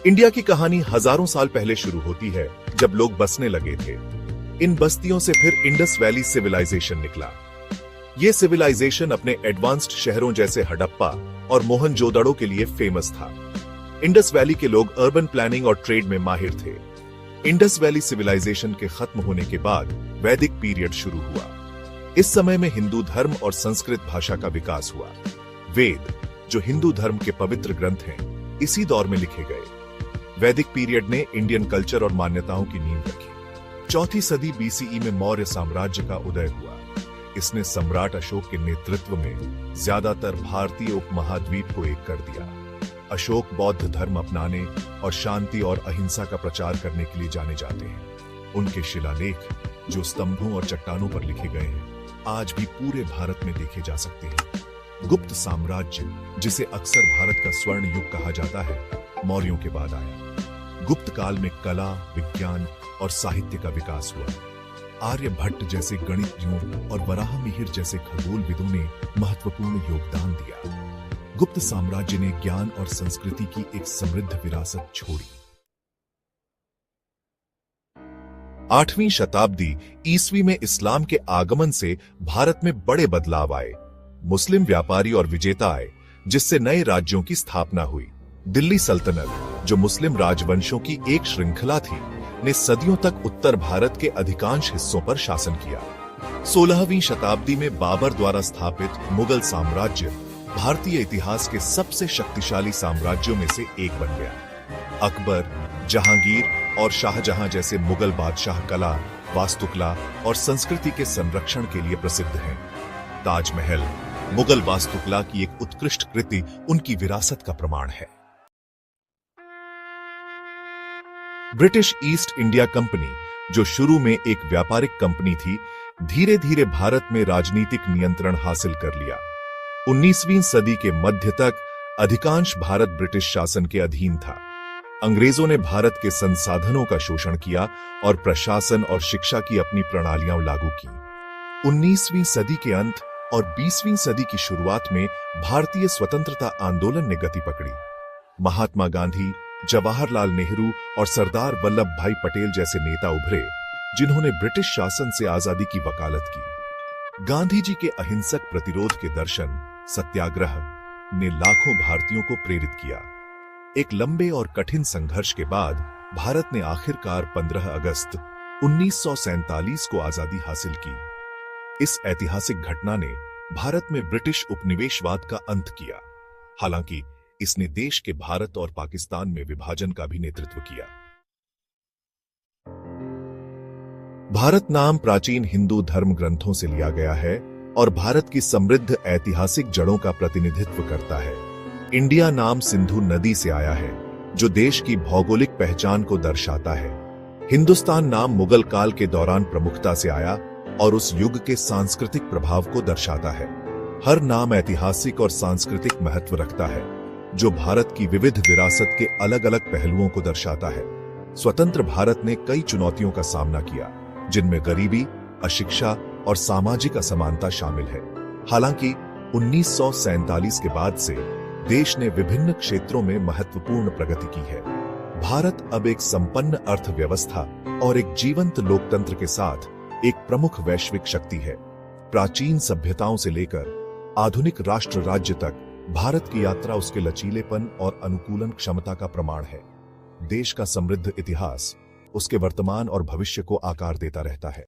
India की कहानी हजारों साल पहले शुरू होती है, जब लोग बसने लगे थे। इन बस्तियों से फिर इंडस वैली सिविलाइजेशन निकला। ये सिविलाइजेशन अपने एडवांस्ड शहरों जैसे हड़प्पा और मोहनजोदड़ो के लिए फेमस था। इंडस वैली के लोग अर्बन प्लानिंग और ट्रेड में माहिर थे। इंडस वैली सिविलाइजेशन के खत्म होने के बाद वैदिक पीरियड शुरू हुआ। इस समय में हिंदू धर्म और संस्कृत भाषा का विकास हुआ। वेद, जो हिंदू धर्म के पवित्र ग्रंथ हैं, इसी दौर में लिखे गए। वैदिक पीरियड ने इंडियन कल्चर और मान्यताओं की नींव रखी। चौथी सदी बीसीई में मौर्य साम्राज्य का उदय हुआ। इसने सम्राट अशोक के नेतृत्व में ज्यादातर भारतीय उपमहाद्वीप को एक कर दिया। अशोक बौद्ध धर्म अपनाने और शांति और अहिंसा का प्रचार करने के लिए जाने जाते हैं। उनके शिलालेख, जो स्तंभों और चट्टानों पर लिखे गए हैं, आज भी पूरे भारत में देखे जा सकते हैं। गुप्त साम्राज्य, जिसे अक्सर भारत का स्वर्ण युग कहा जाता है, मौर्यों के बाद आया। गुप्त काल में कला, विज्ञान और साहित्य का विकास हुआ। आर्यभट्ट जैसे गणितज्ञों और वराहमिहिर जैसे खगोलविदों ने महत्वपूर्ण योगदान दिया। गुप्त साम्राज्य ने ज्ञान और संस्कृति की एक समृद्ध विरासत छोड़ी। 8वीं शताब्दी ईस्वी में इस्लाम के आगमन से भारत में बड़े बदलाव आए। मुस्लिम व्यापारी और विजेता आए, जिससे नए राज्यों की स्थापना हुई। दिल्ली सल्तनत, जो मुस्लिम राजवंशों की एक श्रृंखला थी, ने सदियों तक उत्तर भारत के अधिकांश हिस्सों पर शासन किया। 16वीं शताब्दी में बाबर द्वारा स्थापित मुगल साम्राज्य भारतीय इतिहास के सबसे शक्तिशाली साम्राज्यों में से एक बन गया। अकबर, जहांगीर और शाहजहां जैसे मुगल बादशाह कला, वास्तुकला और संस्कृति के संरक्षण के लिए प्रसिद्ध हैं। ताजमहल, मुगल वास्तुकला की एक उत्कृष्ट कृति, उनकी विरासत का प्रमाण है। ब्रिटिश ईस्ट इंडिया कंपनी, जो शुरू में एक व्यापारिक कंपनी थी, धीरे धीरे भारत में राजनीतिक नियंत्रण हासिल कर लिया। 19वीं सदी के मध्य तक अधिकांश भारत ब्रिटिश शासन के अधीन था। अंग्रेजों ने भारत के संसाधनों का शोषण किया और प्रशासन और शिक्षा की अपनी प्रणालियां लागू की। 19वीं सदी के अंत और 20वीं सदी की शुरुआत में भारतीय स्वतंत्रता आंदोलन ने गति पकड़ी। महात्मा गांधी, जवाहरलाल नेहरू और सरदार वल्लभ भाई पटेल जैसे नेता उभरे, जिन्होंने ब्रिटिश शासन से आजादी की वकालत की। गांधी जी के अहिंसक प्रतिरोध के दर्शन, सत्याग्रह, ने लाखों भारतीयों को प्रेरित किया। एक लंबे और कठिन संघर्ष के बाद भारत ने आखिरकार 15 अगस्त 1947 को आजादी हासिल की। इस ऐतिहासिक घटना ने भारत में ब्रिटिश उपनिवेशवाद का अंत किया। हालांकि इसने देश के भारत और पाकिस्तान में विभाजन का भी नेतृत्व किया। भारत नाम प्राचीन हिंदू धर्म ग्रंथों से लिया गया है और भारत की समृद्ध ऐतिहासिक जड़ों का प्रतिनिधित्व करता है। इंडिया नाम सिंधु नदी से आया है, जो देश की भौगोलिक पहचान को दर्शाता है। हिंदुस्तान नाम मुगल काल के दौरान प्रमुखता से आया और उस युग के सांस्कृतिक प्रभाव को दर्शाता है। हर नाम ऐतिहासिक और सांस्कृतिक महत्व रखता है, जो भारत की विविध विरासत के अलग अलग पहलुओं को दर्शाता है। स्वतंत्र भारत ने कई चुनौतियों का सामना किया, जिनमें गरीबी, अशिक्षा और सामाजिक असमानता शामिल है। हालांकि 1947 के बाद से देश ने विभिन्न क्षेत्रों में महत्वपूर्ण प्रगति की है। भारत अब एक संपन्न अर्थव्यवस्था और एक जीवंत लोकतंत्र के साथ एक प्रमुख वैश्विक शक्ति है। प्राचीन सभ्यताओं से लेकर आधुनिक राष्ट्र राज्य तक भारत की यात्रा उसके लचीलेपन और अनुकूलन क्षमता का प्रमाण है। देश का समृद्ध इतिहास उसके वर्तमान और भविष्य को आकार देता रहता है।